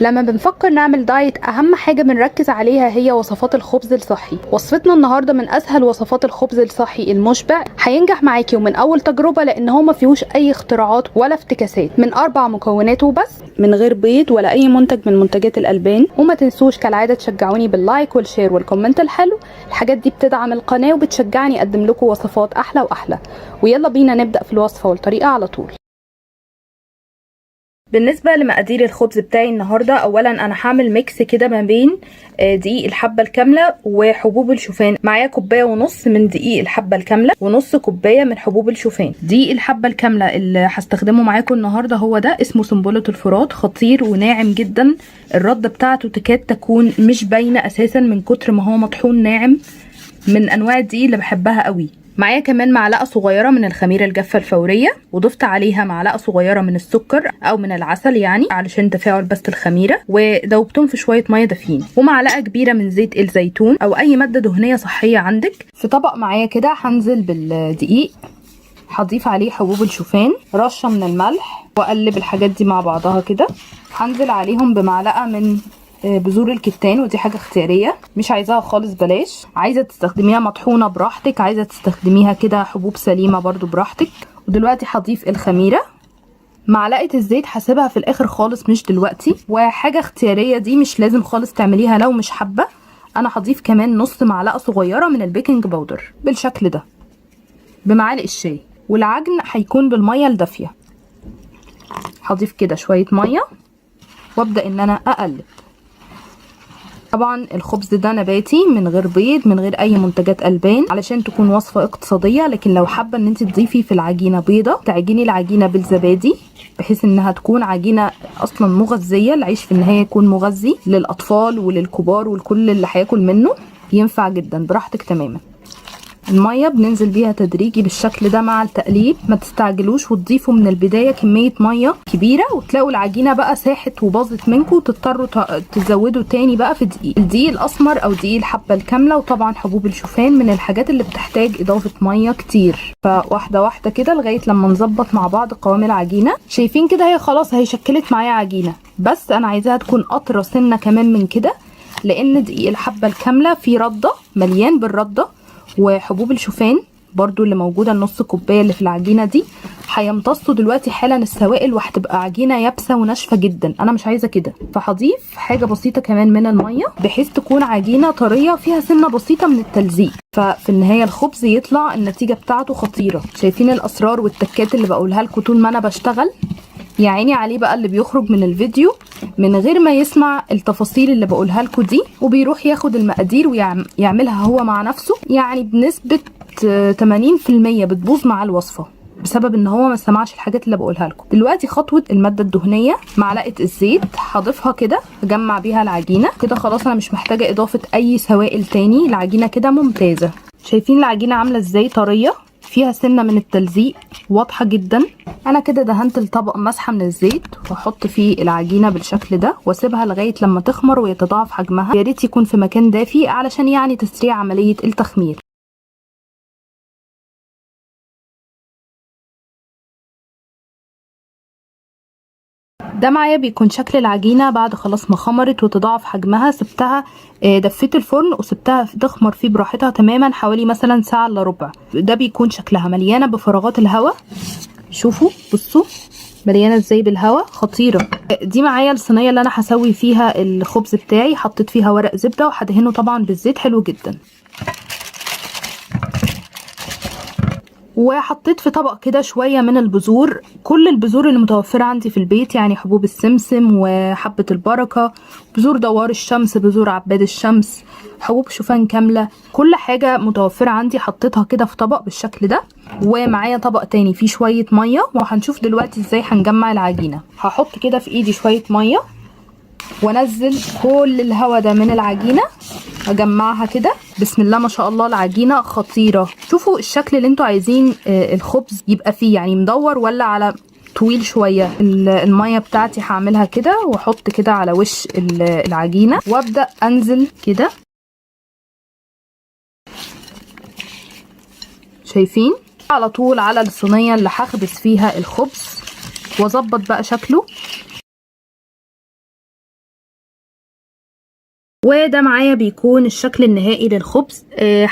لما بنفكر نعمل دايت اهم حاجة بنركز عليها هي وصفات الخبز الصحي. وصفتنا النهاردة من اسهل وصفات الخبز الصحي المشبع، هينجح معاكي ومن اول تجربة لان هو ما فيهوش اي اختراعات ولا افتكاسات، من 4 مكونات وبس، من غير بيض ولا اي منتج من منتجات الالبان. وما تنسوش كالعادة تشجعوني باللايك والشير والكومنت الحلو، الحاجات دي بتدعم القناة وبتشجعني اقدم لكم وصفات احلى واحلى. ويلا بينا نبدأ في الوصفة والطريقة على طول. بالنسبة لمقادير الخبز بتاعي النهاردة، اولا انا هعمل ميكس كده ما بين دقيق الحبة الكاملة وحبوب الشوفان. معايا 1.5 كوباية من دقيق الحبة الكاملة ونص كوباية من حبوب الشوفان. دقيق الحبة الكاملة اللي هستخدمه معاكم النهاردة هو ده، اسمه سنبلة الفرات، خطير وناعم جدا. الردة بتاعته تكاد تكون مش باينة اساسا من كتر ما هو مطحون ناعم، من انواع الدقيق اللي بحبها قوي. معايا كمان معلقه صغيره من الخميره الجافه الفوريه، وضفت عليها معلقه صغيره من السكر او من العسل يعني علشان تفاعل بس الخميره، ودوبتهم في شويه ميه دافيين، ومعلقه كبيره من زيت الزيتون او اي ماده دهنيه صحيه عندك. في طبق معايا كده هنزل بالدقيق، هضيف عليه حبوب الشوفان، رشه من الملح، واقلب الحاجات دي مع بعضها كده. هنزل عليهم بمعلقه من بذور الكتان، ودي حاجه اختياريه، مش عايزاها خالص بلاش. عايزه تستخدميها مطحونه براحتك، عايزه تستخدميها كده حبوب سليمه برضو براحتك. ودلوقتي هضيف الخميره. معلقه الزيت هسيبها في الاخر خالص مش دلوقتي، وحاجه اختياريه دي مش لازم خالص تعمليها لو مش حابه. انا هضيف كمان نص معلقه صغيره من البيكنج باودر بالشكل ده بمعالق الشاي. والعجن هيكون بالميه الدافيه. هضيف كده شويه ميه وابدا ان انا اقلب. طبعا الخبز ده نباتي من غير بيض، من غير اي منتجات البان، علشان تكون وصفه اقتصاديه. لكن لو حابه ان انت تضيفي في العجينه بيضه، تعجني العجينه بالزبادي بحيث انها تكون عجينه اصلا مغذيه. العيش في النهايه يكون مغذي للاطفال وللكبار والكل اللي هياكل منه، ينفع جدا براحتك تماما. الميه بننزل بيها تدريجي بالشكل ده مع التقليب، ما تستعجلوش وتضيفوا من البدايه كميه ميه كبيره وتلاقوا العجينه بقى ساحت وباظت منكم، وتضطروا تزودوا تاني بقى في الدقيق الاسمر او دقيق الحبه الكامله. وطبعا حبوب الشوفان من الحاجات اللي بتحتاج اضافه ميه كتير، فواحده واحده كده لغايه لما نظبط مع بعض قوام العجينه. شايفين كده هي خلاص هي شكلت معايا عجينه، بس انا عايزاها تكون قطره سنه كمان من كده، لان دقيق الحبه الكامله فيه رده، مليان بالرده، وحبوب الشوفان برضو اللي موجوده النص كوبايه اللي في العجينه دي هيمتصوا دلوقتي حالا السوائل، وهتبقى عجينه يابسه وناشفه جدا. انا مش عايزه كده، فهضيف حاجه بسيطه كمان من الميه بحيث تكون عجينه طريه فيها سنه بسيطه من التلزيق، ففي النهايه الخبز يطلع النتيجه بتاعته خطيره. شايفين الاسرار والتكات اللي بقولها لكم طول ما انا بشتغل؟ يا عيني عليه بقى اللي بيخرج من الفيديو من غير ما يسمع التفاصيل اللي بقولها لكم دي، وبيروح ياخد المقادير ويعملها هو مع نفسه. يعني بنسبة 80% بتبوظ مع الوصفة بسبب ان هو ما سمعش الحاجات اللي بقولها لكم. دلوقتي خطوة المادة الدهنية، معلقة الزيت هضيفها كده، اجمع بيها العجينة كده. خلاص انا مش محتاجة اضافة اي سوائل تاني، العجينة كده ممتازة. شايفين العجينة عاملة ازاي؟ طرية، فيها سنه من التلزيق واضحه جدا. انا كده دهنت الطبق مسحه من الزيت، واحط فيه العجينه بالشكل ده واسيبها لغايه لما تخمر ويتضاعف حجمها. يا ريت يكون في مكان دافي علشان يعني تسريع عمليه التخمير. ده معايا بيكون شكل العجينه بعد خلاص ما خمرت وتضاعف حجمها. سبتها دفيت الفرن وسبتها تخمر فيه براحتها تماما حوالي مثلا ساعه الا ربع. ده بيكون شكلها مليانه بفراغات الهواء. شوفوا بصوا مليانه ازاي بالهواء، خطيره. دي معايا الصينيه اللي انا هسوي فيها الخبز بتاعي، حطيت فيها ورق زبده وهدهنه طبعا بالزيت حلو جدا. وحطيت في طبق كده شويه من البذور، كل البذور اللي متوفره عندي في البيت، يعني حبوب السمسم وحبه البركه، بذور دوار الشمس، بذور عباد الشمس، حبوب شوفان كامله، كل حاجه متوفره عندي حطيتها كده في طبق بالشكل ده. ومعايا طبق تاني فيه شويه ميه، وهنشوف دلوقتي ازاي هنجمع العجينه. هحط كده في ايدي شويه ميه وانزل كل الهواء ده من العجينه، اجمعها كده. بسم الله ما شاء الله العجينه خطيره. شوفوا الشكل اللي انتوا عايزين الخبز يبقى فيه، يعني مدور ولا على طويل شويه. الميه بتاعتي هعملها كده واحط كده على وش العجينه، وابدا انزل كده. شايفين؟ على طول على الصينيه اللي هخبز فيها الخبز، واظبط بقى شكله. وده معايا بيكون الشكل النهائي للخبز.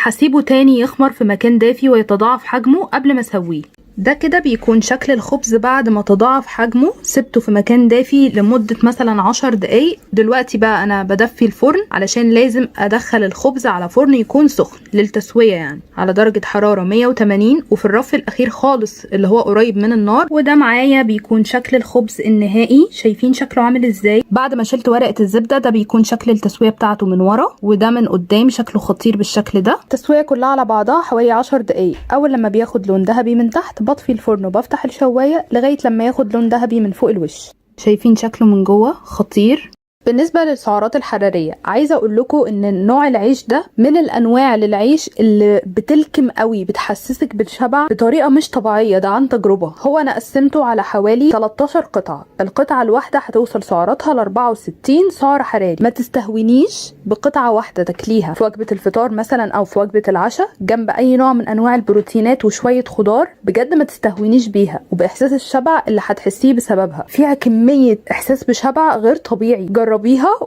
هسيبه تاني يخمر في مكان دافي ويتضاعف حجمه قبل ما اسويه. ده كده بيكون شكل الخبز بعد ما تضاعف حجمه. سبته في مكان دافي لمدة مثلا 10 دقايق. دلوقتي بقى انا بدفي الفرن علشان لازم ادخل الخبز على فرن يكون سخن للتسوية، يعني على درجة حرارة 180 وفي الرف الاخير خالص اللي هو قريب من النار. وده معايا بيكون شكل الخبز النهائي. شايفين شكله عامل ازاي بعد ما شلت ورقة الزبدة؟ ده بيكون شكل التسوية بتاعته من ورا، وده من قدام شكله خطير بالشكل ده. التسوية كلها على بعضها حوالي 10 دقايق. اول لما بياخد لون ذهبي من تحت بطفي الفرن وبفتح الشواية لغاية لما ياخد لون ذهبي من فوق الوش. شايفين شكله من جوه خطير. بالنسبة للسعرات الحرارية عايزة اقول لكم ان نوع العيش ده من الانواع للعيش اللي بتلكم قوي، بتحسسك بالشبع بطريقة مش طبيعية. ده عن تجربة. هو انا قسمته على حوالي 13 قطعة. القطعة الواحدة هتوصل سعراتها ل 64 سعر حراري. ما تستهونيش بقطعة واحدة تاكليها في وجبة الفطار مثلا او في وجبة العشاء جنب اي نوع من انواع البروتينات وشوية خضار. بجد ما تستهونيش بيها وباحساس الشبع اللي هتحسيه بسببها. فيها كمية احساس بشبع غير طبيعي. جربيها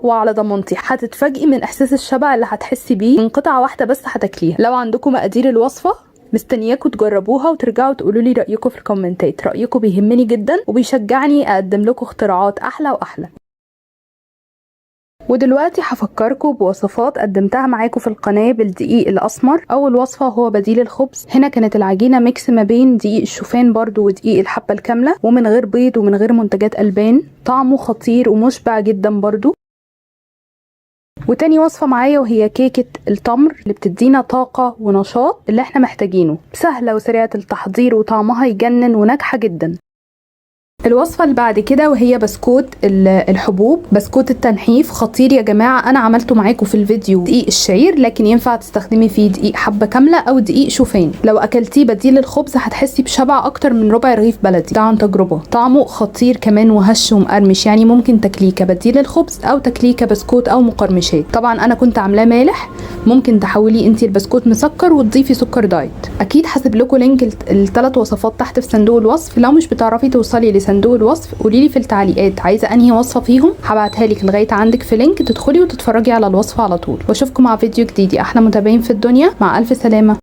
وعلى ضمانتي هتتفاجئي من احساس الشبع اللي هتحسي بيه من قطعة واحدة بس هتاكليها. لو عندكم مقادير الوصفة مستنياكم تجربوها وترجعوا تقولوا لي رأيكم في الكومنتات. رأيكم بيهمني جدا وبيشجعني اقدم لكم اختراعات احلى واحلى. ودلوقتي هفكركم بوصفات قدمتها معاكم في القناة بالدقيق الأسمر. أول وصفة هو بديل الخبز. هنا كانت العجينة ميكس ما بين دقيق الشوفان برضو ودقيق الحبة الكاملة ومن غير بيض ومن غير منتجات ألبان. طعمه خطير ومشبع جدا برضو. وتاني وصفة معايا وهي كيكة التمر اللي بتدينا طاقة ونشاط اللي احنا محتاجينه. سهلة وسريعة التحضير وطعمها يجنن وناجحة جدا. الوصفة اللي بعد كده وهي بسكوت الحبوب. بسكوت التنحيف خطير يا جماعة. انا عملته معاكم في الفيديو دقيق الشعير، لكن ينفع تستخدمي فيه دقيق حبة كاملة او دقيق شوفان. لو اكلتيه بديل الخبز هتحسي بشبع اكتر من ربع رغيف بلدي. ده عن تجربة. طعمه خطير كمان وهش ومقرمش، يعني ممكن تاكليه كبديل الخبز او تاكليه كبسكوت او مقرمشات. طبعا انا كنت عاملاه مالح. ممكن تحولي انتي البسكوت مسكر وتضيفي سكر دايت. اكيد هسيب لكم لينك الثلاث وصفات تحت في صندوق الوصف. لو مش بتعرفي توصلي صندوق الوصف قوليلي في التعليقات عايزه انهي وصفه فيهم، هبعتها لك لغايه عندك في لينك تدخلي وتتفرجي على الوصفه على طول. واشوفكم مع فيديو جديد يا احلى متابعين في الدنيا. مع الف سلامه.